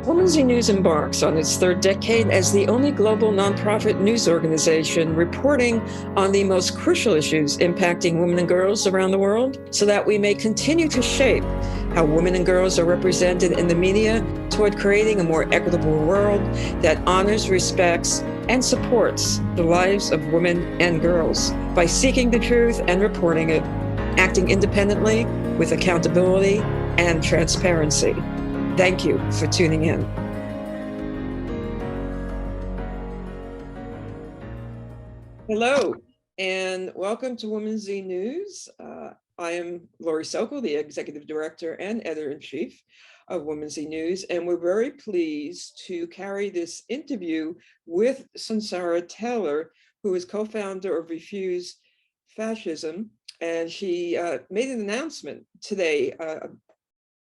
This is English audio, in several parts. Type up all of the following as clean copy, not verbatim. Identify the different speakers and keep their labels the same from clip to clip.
Speaker 1: Women's News embarks on its third decade as the only global nonprofit news organization reporting on the most crucial issues impacting women and girls around the world, so that we may continue to shape how women and girls are represented in the media toward creating a more equitable world that honors, respects, and supports the lives of women and girls by seeking the truth and reporting it, acting independently with accountability and transparency. Thank you for tuning in. Hello, and welcome to Women's Z News. I am Lori Sokol, the Executive Director and Editor-in-Chief of Women's Z News, and we're very pleased to carry this interview with Sunsara Taylor, who is co-founder of Refuse Fascism, and she made an announcement today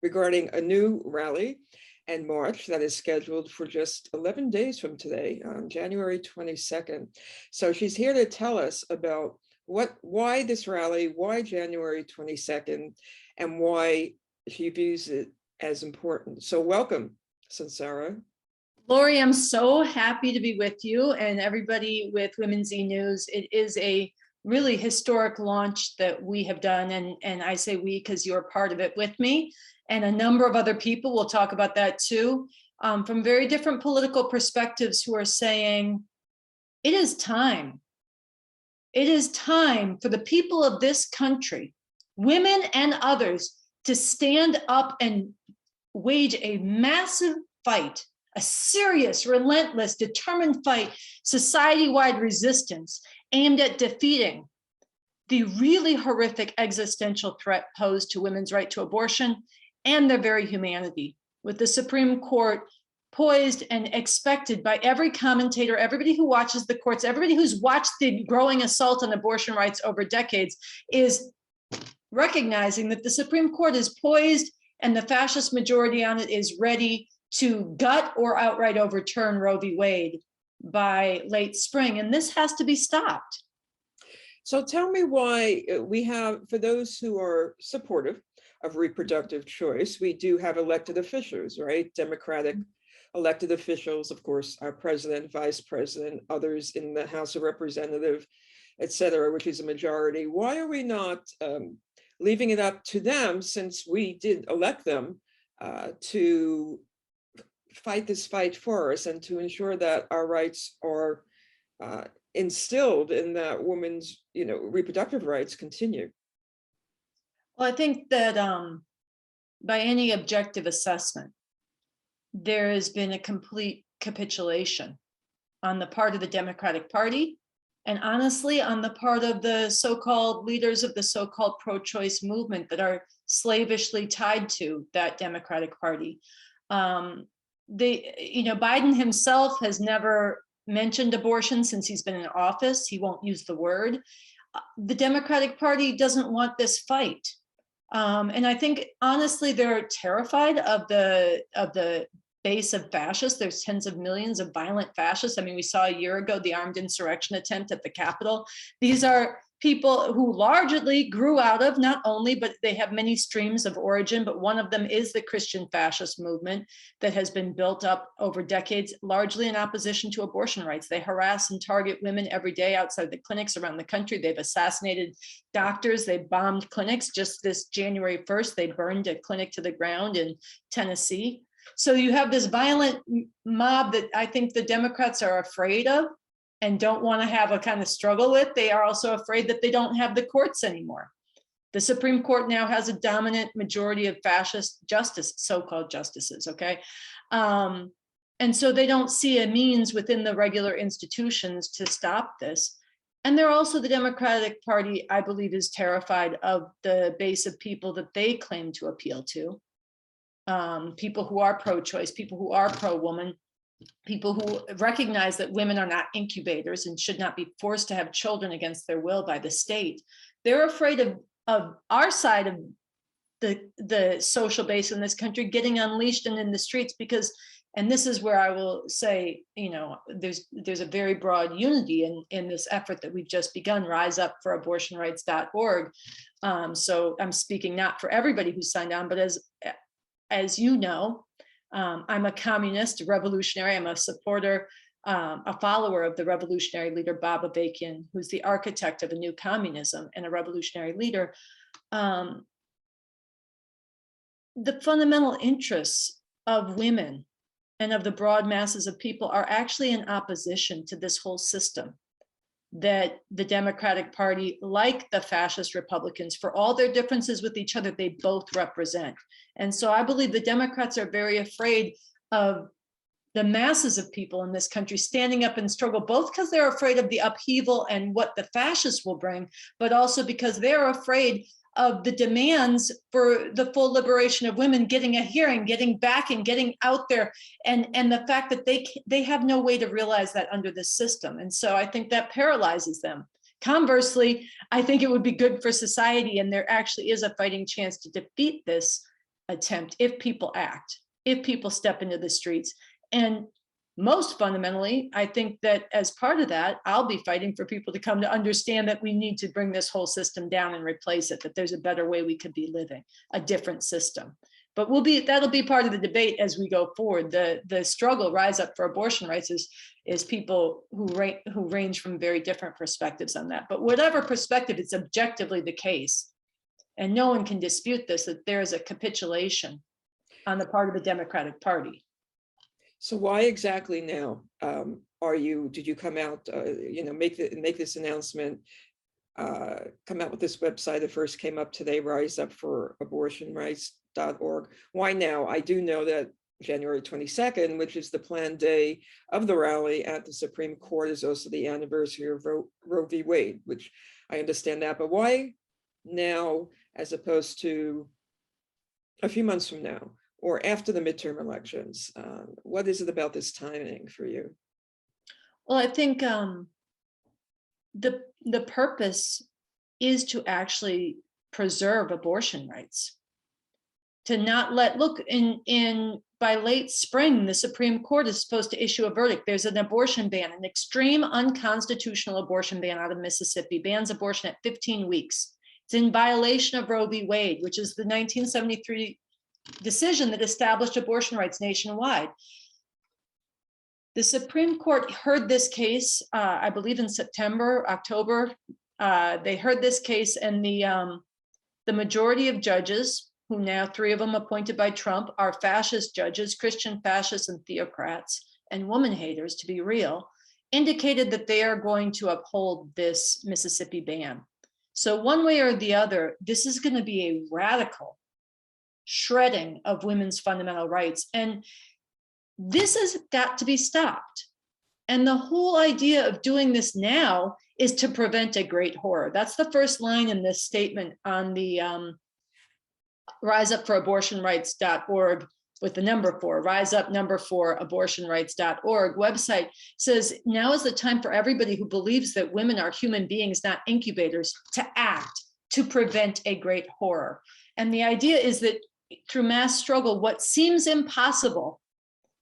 Speaker 1: regarding a new rally and march that is scheduled for just 11 days from today, on January 22nd. So she's here to tell us about why this rally, why January 22nd, and why she views it as important. So welcome, Sunsara.
Speaker 2: Lori, I'm so happy to be with you and everybody with Women's Z News. It is a really historic launch that we have done, and I say we because you're part of it with me, and a number of other people, we'll talk about that too, from very different political perspectives, who are saying, it is time. It is time for the people of this country, women and others, to stand up and wage a massive fight, a serious, relentless, determined fight, society-wide resistance aimed at defeating the really horrific existential threat posed to women's right to abortion and their very humanity, with the Supreme Court poised and expected by every commentator, everybody who watches the courts, everybody who's watched the growing assault on abortion rights over decades, is recognizing that the Supreme Court is poised and the fascist majority on it is ready to gut or outright overturn Roe v. Wade by late spring, and this has to be stopped.
Speaker 1: So tell me why we have, for those who are supportive of reproductive choice, we do have elected officials, right? Democratic elected officials, of course, our president, vice president, others in the House of Representatives, et cetera, which is a majority. Why are we not leaving it up to them, since we did elect them, to fight this fight for us and to ensure that our rights are instilled in that women's, reproductive rights continue?
Speaker 2: Well, I think that by any objective assessment, there has been a complete capitulation on the part of the Democratic Party, and honestly, on the part of the so-called leaders of the so-called pro-choice movement that are slavishly tied to that Democratic Party. Biden himself has never mentioned abortion since he's been in office. He won't use the word. The Democratic Party doesn't want this fight. And I think, honestly, they're terrified of the base of fascists. There's tens of millions of violent fascists. I mean, we saw a year ago the armed insurrection attempt at the Capitol. These are people who largely grew out of, not only, but they have many streams of origin, but one of them is the Christian fascist movement that has been built up over decades, largely in opposition to abortion rights. They harass and target women every day outside the clinics around the country. They've assassinated doctors. They bombed clinics. Just this January 1st, they burned a clinic to the ground in Tennessee. So you have this violent mob that I think the Democrats are afraid of and don't want to have a kind of struggle with. They are also afraid that they don't have the courts anymore. The Supreme Court now has a dominant majority of fascist justice, so-called justices, okay? And so they don't see a means within the regular institutions to stop this. And they're also, the Democratic Party, I believe, is terrified of the base of people that they claim to appeal to. People who are pro-choice, people who are pro-woman, people who recognize that women are not incubators and should not be forced to have children against their will by the state. They're afraid of our side of the social base in this country getting unleashed and in the streets, because, and this is where I will say, there's a very broad unity in this effort that we've just begun, RiseUp4AbortionRights.org. So I'm speaking not for everybody who signed on, but as you know, I'm a communist, a revolutionary. I'm a supporter, a follower of the revolutionary leader, Bob Avakian, who's the architect of a new communism and a revolutionary leader. The fundamental interests of women and of the broad masses of people are actually in opposition to this whole system that the Democratic Party, like the fascist Republicans, for all their differences with each other, they both represent. And so I believe the Democrats are very afraid of the masses of people in this country standing up and struggle, both because they're afraid of the upheaval and what the fascists will bring, but also because they're afraid of the demands for the full liberation of women, getting a hearing, getting backing, getting out there, and the fact that they have no way to realize that under this system. And so I think that paralyzes them. Conversely, I think it would be good for society, and there actually is a fighting chance to defeat this attempt if people act, if people step into the streets. And most fundamentally, I think that as part of that, I'll be fighting for people to come to understand that we need to bring this whole system down and replace it, that there's a better way we could be living, a different system. But that'll be part of the debate as we go forward. The struggle, Rise Up for Abortion Rights, is people who range from very different perspectives on that. But whatever perspective, it's objectively the case, and no one can dispute this, that there is a capitulation on the part of the Democratic Party.
Speaker 1: So why exactly now? Did you come out, make this announcement, come out with this website that first came up today, RiseUp4AbortionRights.org? Why now? I do know that January 22nd, which is the planned day of the rally at the Supreme Court, is also the anniversary of Roe v. Wade, which I understand that, but why now as opposed to a few months from now? Or after the midterm elections? What is it about this timing for you?
Speaker 2: Well, I think the purpose is to actually preserve abortion rights, to not by late spring, the Supreme Court is supposed to issue a verdict. There's an abortion ban, an extreme unconstitutional abortion ban out of Mississippi, bans abortion at 15 weeks. It's in violation of Roe v. Wade, which is the 1973 decision that established abortion rights nationwide. The Supreme Court heard this case, I believe in October. They heard this case, and the majority of judges, who now 3 of them appointed by Trump, are fascist judges, Christian fascists and theocrats, and woman haters, to be real, indicated that they are going to uphold this Mississippi ban. So one way or the other, this is going to be a radical shredding of women's fundamental rights. And this has got to be stopped. And the whole idea of doing this now is to prevent a great horror. That's the first line in this statement on the RiseUp4AbortionRights.org with the number 4, RiseUp4AbortionRights.org website says, now is the time for everybody who believes that women are human beings, not incubators, to act to prevent a great horror. And the idea is that through mass struggle, what seems impossible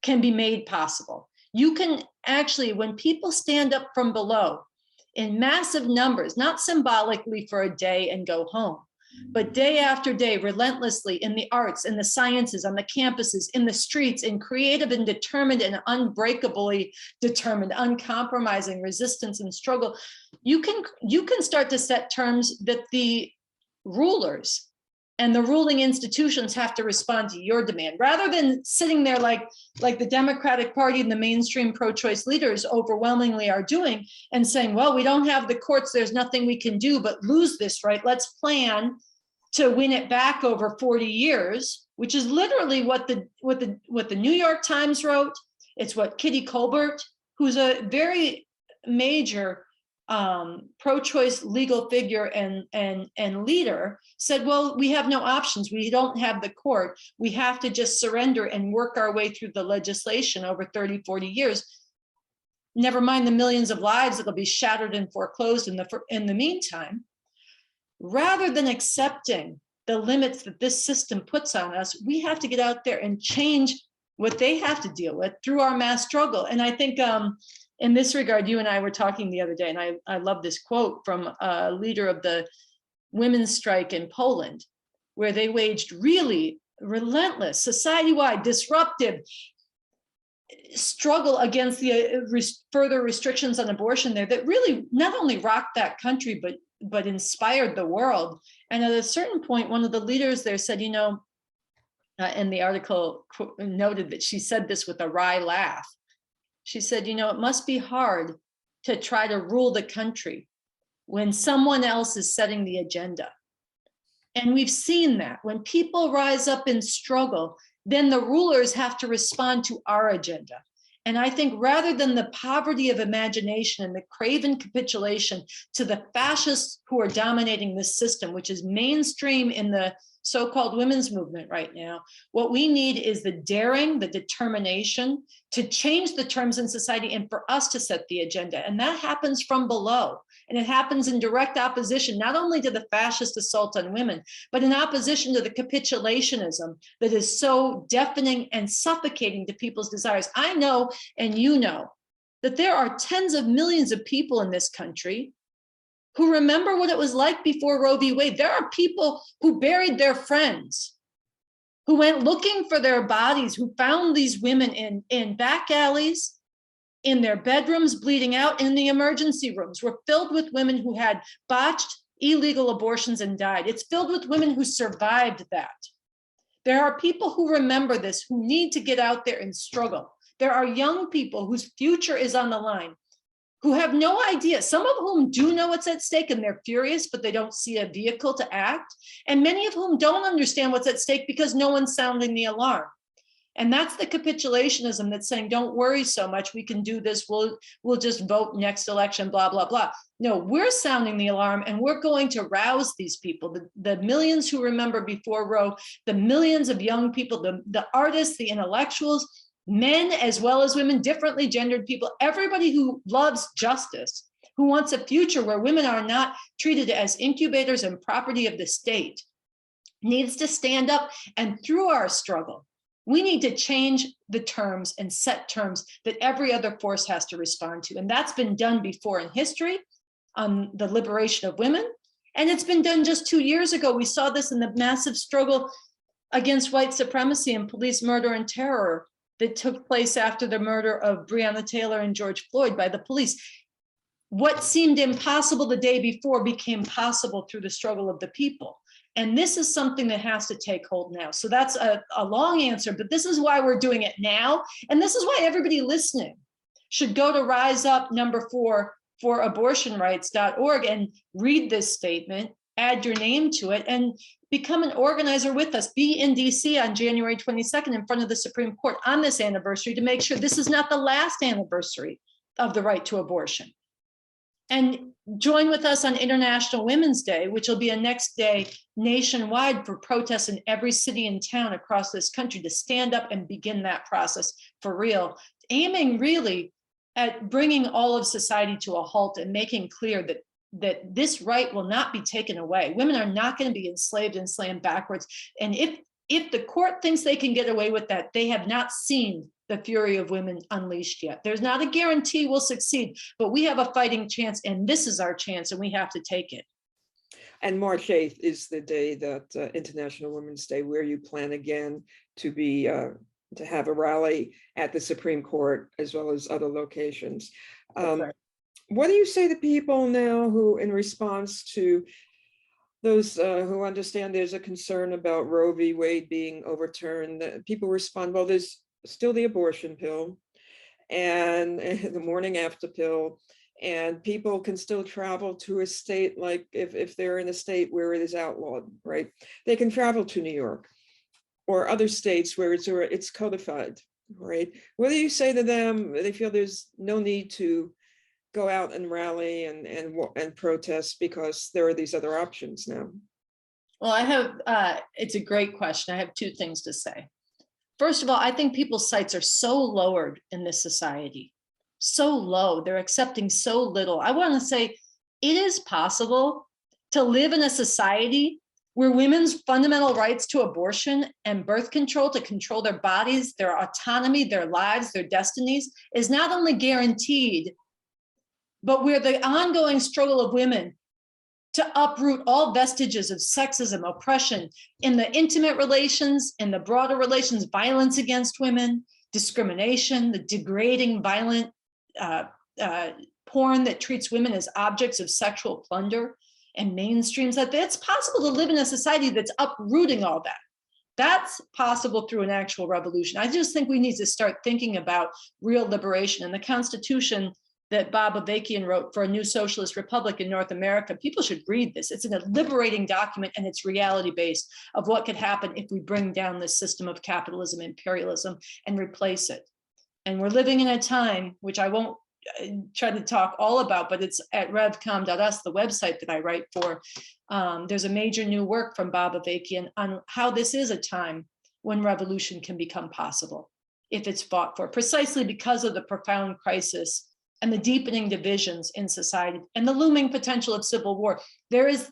Speaker 2: can be made possible. You can actually, when people stand up from below in massive numbers, not symbolically for a day and go home, but day after day, relentlessly in the arts, in the sciences, on the campuses, in the streets, in creative and determined and unbreakably determined, uncompromising resistance and struggle, you can start to set terms that the rulers and the ruling institutions have to respond to your demand, rather than sitting there like the Democratic Party and the mainstream pro-choice leaders overwhelmingly are doing, and saying, well, we don't have the courts, there's nothing we can do but lose this right. Let's plan to win it back over 40 years, which is literally what the New York Times wrote. It's what Kitty Colbert, who's a very major pro-choice legal figure and leader, said, well, we have no options. We don't have the court. We have to just surrender and work our way through the legislation over 30, 40 years. Never mind the millions of lives that'll be shattered and foreclosed in the meantime. Rather than accepting the limits that this system puts on us, we have to get out there and change what they have to deal with through our mass struggle. And I think in this regard, you and I were talking the other day, and I love this quote from a leader of the women's strike in Poland, where they waged really relentless, society-wide, disruptive struggle against the further restrictions on abortion there that really not only rocked that country, but inspired the world. And at a certain point, one of the leaders there said, you know, and the article noted that she said this with a wry laugh. She said, you know, it must be hard to try to rule the country when someone else is setting the agenda. And we've seen that when people rise up and struggle, then the rulers have to respond to our agenda. And I think rather than the poverty of imagination and the craven capitulation to the fascists who are dominating this system, which is mainstream in the so-called women's movement right now, what we need is the daring, the determination to change the terms in society and for us to set the agenda. And that happens from below. And it happens in direct opposition, not only to the fascist assault on women, but in opposition to the capitulationism that is so deafening and suffocating to people's desires. I know, and you know, that there are tens of millions of people in this country who remember what it was like before Roe v. Wade. There are people who buried their friends, who went looking for their bodies, who found these women in back alleys, in their bedrooms, bleeding out, in the emergency rooms. Were filled with women who had botched illegal abortions and died. It's filled with women who survived that. There are people who remember this, who need to get out there and struggle. There are young people whose future is on the line, who have no idea, some of whom do know what's at stake and they're furious, but they don't see a vehicle to act. And many of whom don't understand what's at stake because no one's sounding the alarm. And that's the capitulationism that's saying, don't worry so much, we can do this, we'll just vote next election, blah, blah, blah. No, we're sounding the alarm and we're going to rouse these people, the millions who remember before Roe, the millions of young people, the artists, the intellectuals, men as well as women, differently gendered people, everybody who loves justice, who wants a future where women are not treated as incubators and property of the state, needs to stand up. And through our struggle, we need to change the terms and set terms that every other force has to respond to. And that's been done before in history on the liberation of women. And it's been done just 2 years ago. We saw this in the massive struggle against white supremacy and police murder and terror that took place after the murder of Breonna Taylor and George Floyd by the police. What seemed impossible the day before became possible through the struggle of the people. And this is something that has to take hold now. So that's a long answer, but this is why we're doing it now. And this is why everybody listening should go to RiseUp4AbortionRights.org and read this statement, add your name to it, and become an organizer with us. Be in DC on January 22nd in front of the Supreme Court on this anniversary to make sure this is not the last anniversary of the right to abortion. And join with us on International Women's Day, which will be a next day nationwide for protests in every city and town across this country to stand up and begin that process for real, aiming really at bringing all of society to a halt and making clear that this right will not be taken away. Women are not going to be enslaved and slammed backwards. And if the court thinks they can get away with that, they have not seen the fury of women unleashed yet. There's not a guarantee we'll succeed, but we have a fighting chance, and this is our chance, and we have to take it.
Speaker 1: And March 8th is the day that International Women's Day, where you plan again to be to have a rally at the Supreme Court as well as other locations. What do you say to people now who, in response to those who understand there's a concern about Roe v. Wade being overturned, people respond, well, there's still the abortion pill and the morning after pill, and people can still travel to a state, like if they're in a state where it is outlawed, right? They can travel to New York or other states where it's codified, right? What do you say to them? They feel there's no need to go out and rally and protest because there are these other options now.
Speaker 2: Well, I have, it's a great question. I have two things to say. First of all, I think people's sights are so lowered in this society, so low. They're accepting so little. I want to say it is possible to live in a society where women's fundamental rights to abortion and birth control, to control their bodies, their autonomy, their lives, their destinies, is not only guaranteed, but where the ongoing struggle of women to uproot all vestiges of sexism, oppression in the intimate relations, in the broader relations, violence against women, discrimination, the degrading, violent porn that treats women as objects of sexual plunder and mainstreams that. It's possible to live in a society that's uprooting all that. That's possible through an actual revolution. I just think we need to start thinking about real liberation. And the Constitution that Bob Avakian wrote for a new socialist republic in North America, people should read this. It's a liberating document, and it's reality-based of what could happen if we bring down this system of capitalism, imperialism, and replace it. And we're living in a time, which I won't try to talk all about, but it's at revcom.us, the website that I write for. There's a major new work from Bob Avakian on how this is a time when revolution can become possible if it's fought for, precisely because of the profound crisis and the deepening divisions in society and the looming potential of civil war. There is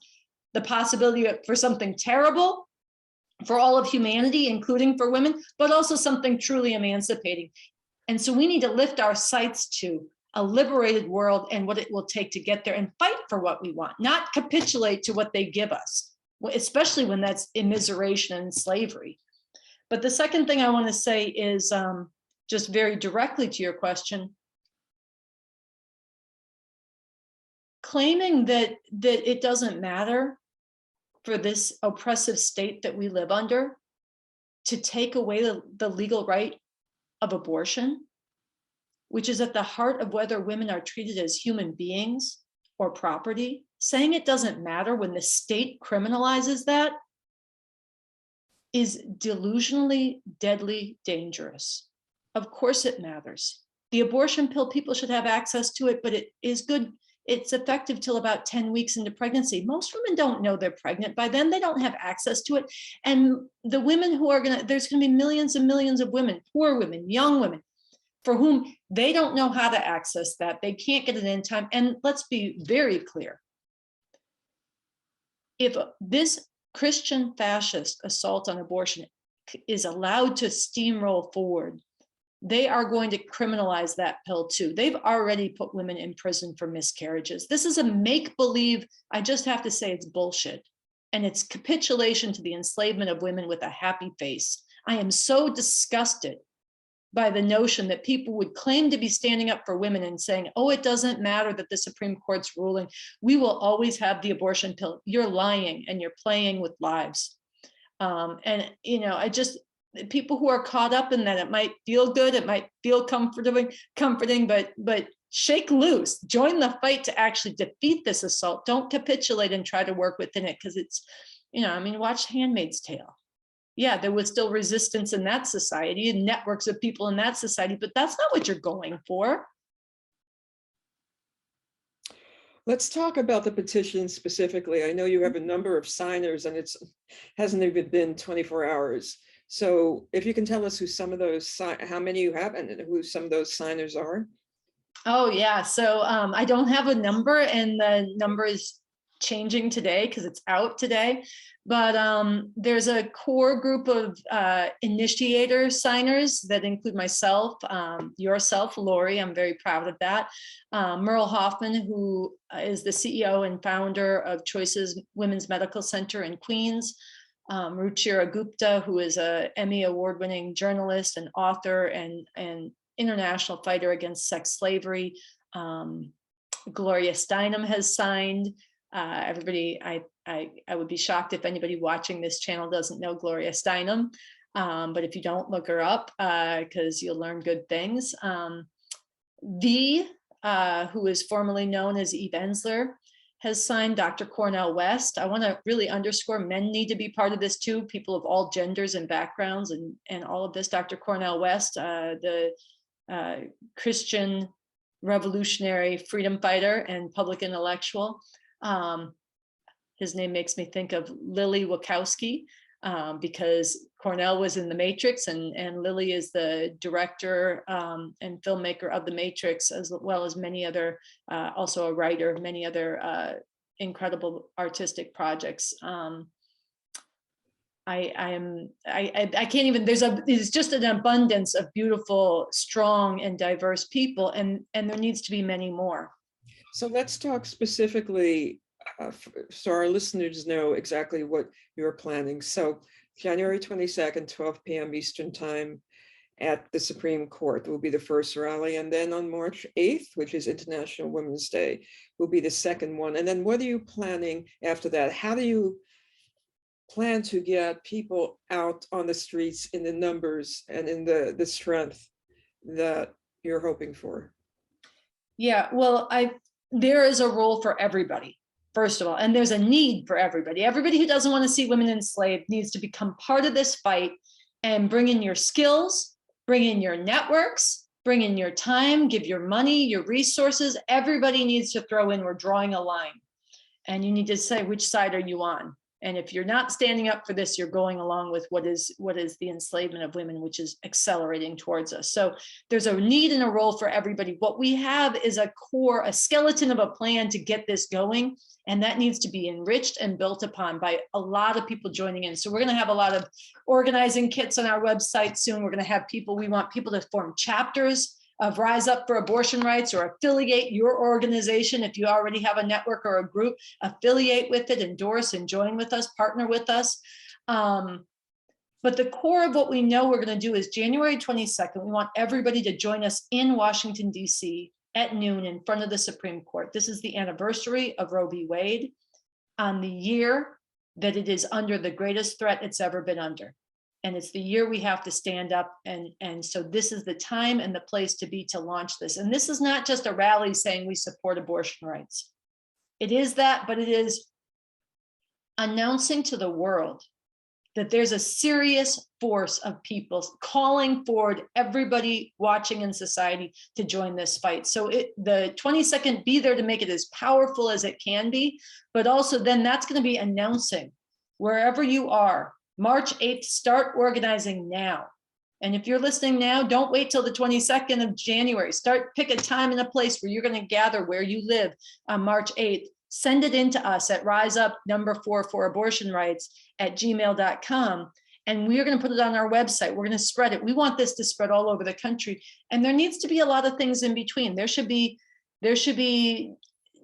Speaker 2: the possibility for something terrible for all of humanity, including for women, but also something truly emancipating. And so we need to lift our sights to a liberated world and what it will take to get there and fight for what we want, not capitulate to what they give us, especially when that's immiseration and slavery. But the second thing I want to say is just very directly to your question, claiming that it doesn't matter for this oppressive state that we live under to take away the legal right of abortion, which is at the heart of whether women are treated as human beings or property. Saying it doesn't matter when the state criminalizes that is delusionally, deadly dangerous. Of course it matters. The abortion pill, people should have access to it, but it is good. It's effective till about 10 weeks into pregnancy. Most women don't know they're pregnant by then. They don't have access to it. And the women who are there's gonna be millions and millions of women, poor women, young women, for whom they don't know how to access that. They can't get it in time. And let's be very clear. If this Christian fascist assault on abortion is allowed to steamroll forward, they are going to criminalize that pill too. They've already put women in prison for miscarriages. This is a make-believe, I just have to say it's bullshit. And it's capitulation to the enslavement of women with a happy face. I am so disgusted by the notion that people would claim to be standing up for women and saying, oh, it doesn't matter that the Supreme Court's ruling, we will always have the abortion pill. You're lying and you're playing with lives. And, you know, people who are caught up in that, it might feel good, it might feel comforting, but shake loose, join the fight to actually defeat this assault. Don't capitulate and try to work within it, because it's, you know, I mean, watch Handmaid's Tale. Yeah, there was still resistance in that society and networks of people in that society, but that's not what you're going for.
Speaker 1: Let's talk about the petition specifically. I know you have a number of signers and it hasn't even been 24 hours. So if you can tell us who some of those, how many you have and who some of those signers are.
Speaker 2: Oh yeah, so I don't have a number, and the number is changing today because it's out today. But there's a core group of initiator signers that include myself, yourself, Lori, I'm very proud of that. Merle Hoffman, who is the CEO and founder of Choices Women's Medical Center in Queens. Ruchira Gupta, who is a Emmy award-winning journalist and author and international fighter against sex slavery. Gloria Steinem has signed. Everybody, I would be shocked if anybody watching this channel doesn't know Gloria Steinem, but if you don't, look her up because you'll learn good things. Who is formerly known as Eve Ensler, has signed. Dr. Cornel West. I want to really underscore men need to be part of this too, people of all genders and backgrounds and all of this. Dr. Cornel West, the Christian revolutionary freedom fighter and public intellectual. His name makes me think of Lily Wachowski because Cornell was in The Matrix and Lily is the director and filmmaker of The Matrix, as well as many other, also a writer of many other incredible artistic projects. I can't even, there's just an abundance of beautiful, strong and diverse people, and there needs to be many more.
Speaker 1: So let's talk specifically so our listeners know exactly what you're planning. So January 22nd, 12 p.m. Eastern Time at the Supreme Court will be the first rally. And then on March 8th, which is International Women's Day, will be the second one. And then what are you planning after that? How do you plan to get people out on the streets in the numbers and in the strength that you're hoping for?
Speaker 2: Yeah, well, there is a role for everybody, first of all, and there's a need for everybody. Everybody who doesn't want to see women enslaved needs to become part of this fight and bring in your skills, bring in your networks, bring in your time, give your money, your resources. Everybody needs to throw in. We're drawing a line, and you need to say which side are you on. And if you're not standing up for this, you're going along with what is the enslavement of women, which is accelerating towards us. So there's a need and a role for everybody. What we have is a core, a skeleton of a plan to get this going. And that needs to be enriched and built upon by a lot of people joining in. So we're going to have a lot of organizing kits on our website soon. We're going to have people, we want people to form chapters of Rise Up for Abortion Rights, or affiliate your organization. If you already have a network or a group, affiliate with it, endorse and join with us, partner with us. But the core of what we know we're going to do is January 22nd. We want everybody to join us in Washington, D.C. at noon in front of the Supreme Court. This is the anniversary of Roe v. Wade, on the year that it is under the greatest threat it's ever been under. And it's the year we have to stand up. And so this is the time and the place to be to launch this. And this is not just a rally saying we support abortion rights. It is that, but it is announcing to the world that there's a serious force of people calling forward everybody watching in society to join this fight. So the 22nd, be there to make it as powerful as it can be, but also then that's going to be announcing wherever you are. March 8th, start organizing now. And if you're listening now, don't wait till the 22nd of January. Pick a time and a place where you're going to gather where you live on March 8th. Send it in to us at RiseUp4AbortionRights@gmail.com. And we're going to put it on our website. We're going to spread it. We want this to spread all over the country. And there needs to be a lot of things in between. There should be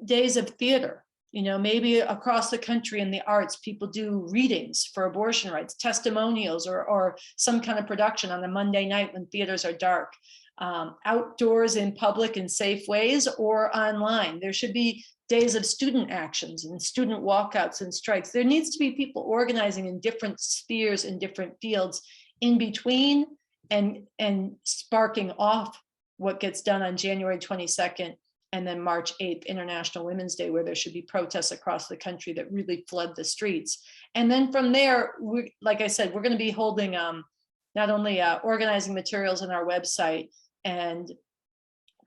Speaker 2: days of theater. You know, maybe across the country in the arts, people do readings for abortion rights, testimonials, or some kind of production on a Monday night when theaters are dark, outdoors in public in safe ways, or online. There should be days of student actions and student walkouts and strikes. There needs to be people organizing in different spheres in different fields in between and sparking off what gets done on January 22nd. And then March 8th, International Women's Day, where there should be protests across the country that really flood the streets. And then from there, like I said, we're going to be holding not only organizing materials on our website and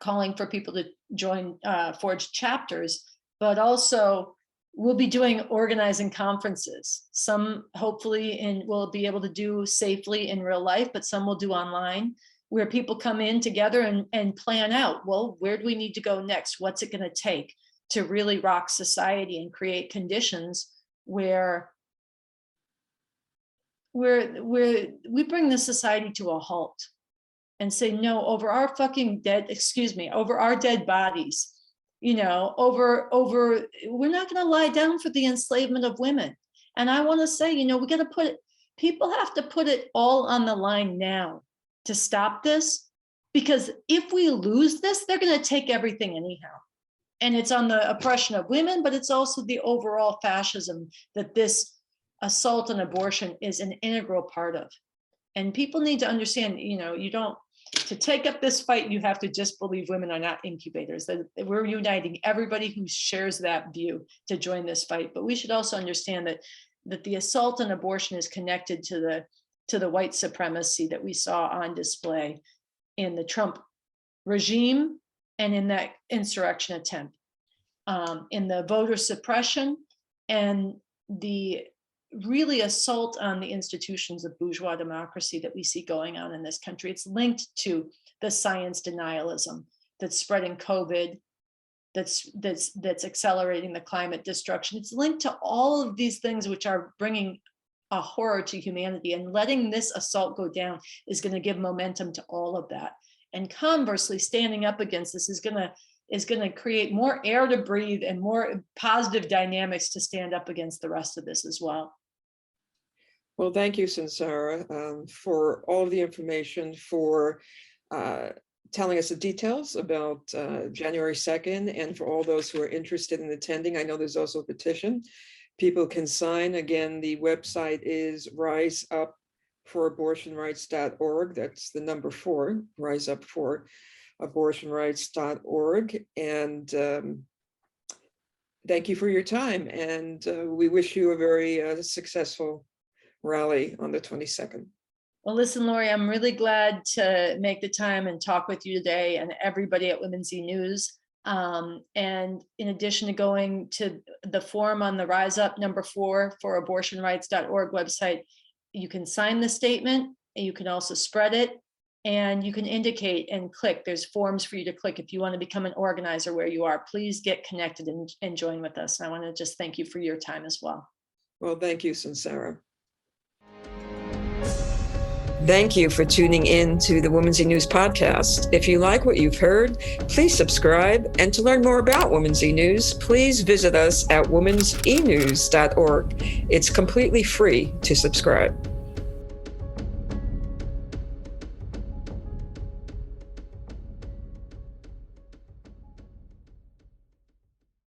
Speaker 2: calling for people to join forge chapters, but also we'll be doing organizing conferences. Some hopefully we'll be able to do safely in real life, but some we'll do online, where people come in together and plan out, well, where do we need to go next? What's it going to take to really rock society and create conditions where we bring the society to a halt and say, no, over our dead bodies, you know, we're not going to lie down for the enslavement of women. And I want to say, you know, people have to put it all on the line now to stop this, because if we lose this, they're going to take everything anyhow. And it's on the oppression of women, but it's also the overall fascism that this assault on abortion is an integral part of. And people need to understand, you know, to take up this fight, you have to just believe women are not incubators. That we're uniting everybody who shares that view to join this fight. But we should also understand that the assault on abortion is connected to the white supremacy that we saw on display in the Trump regime and in that insurrection attempt, in the voter suppression and the really assault on the institutions of bourgeois democracy that we see going on in this country. It's linked to the science denialism that's spreading COVID, that's accelerating the climate destruction. It's linked to all of these things which are bringing a horror to humanity, and letting this assault go down is going to give momentum to all of that. And conversely, standing up against this is going is going to create more air to breathe and more positive dynamics to stand up against the rest of this as well.
Speaker 1: Well, thank you, Sarah, for all of the information, for telling us the details about January 2nd, and for all those who are interested in attending. I know there's also a petition people can sign. Again, the website is RiseUp4AbortionRights.org. That's the number 4, RiseUp4AbortionRights.org. And thank you for your time. And we wish you a very successful rally on the 22nd.
Speaker 2: Well, listen, Lori, I'm really glad to make the time and talk with you today and everybody at Women's E-News. And in addition to going to the forum on the Rise Up number 4 for abortionrights.org website, you can sign the statement, and you can also spread it, and you can indicate and click. There's forms for you to click if you want to become an organizer where you are. Please get connected and join with us. And I want to just thank you for your time as well.
Speaker 1: Well, thank you, Sarah. Thank you for tuning in to the Women's E-News podcast. If you like what you've heard, please subscribe. And to learn more about Women's E-News, please visit us at womensenews.org. It's completely free to subscribe.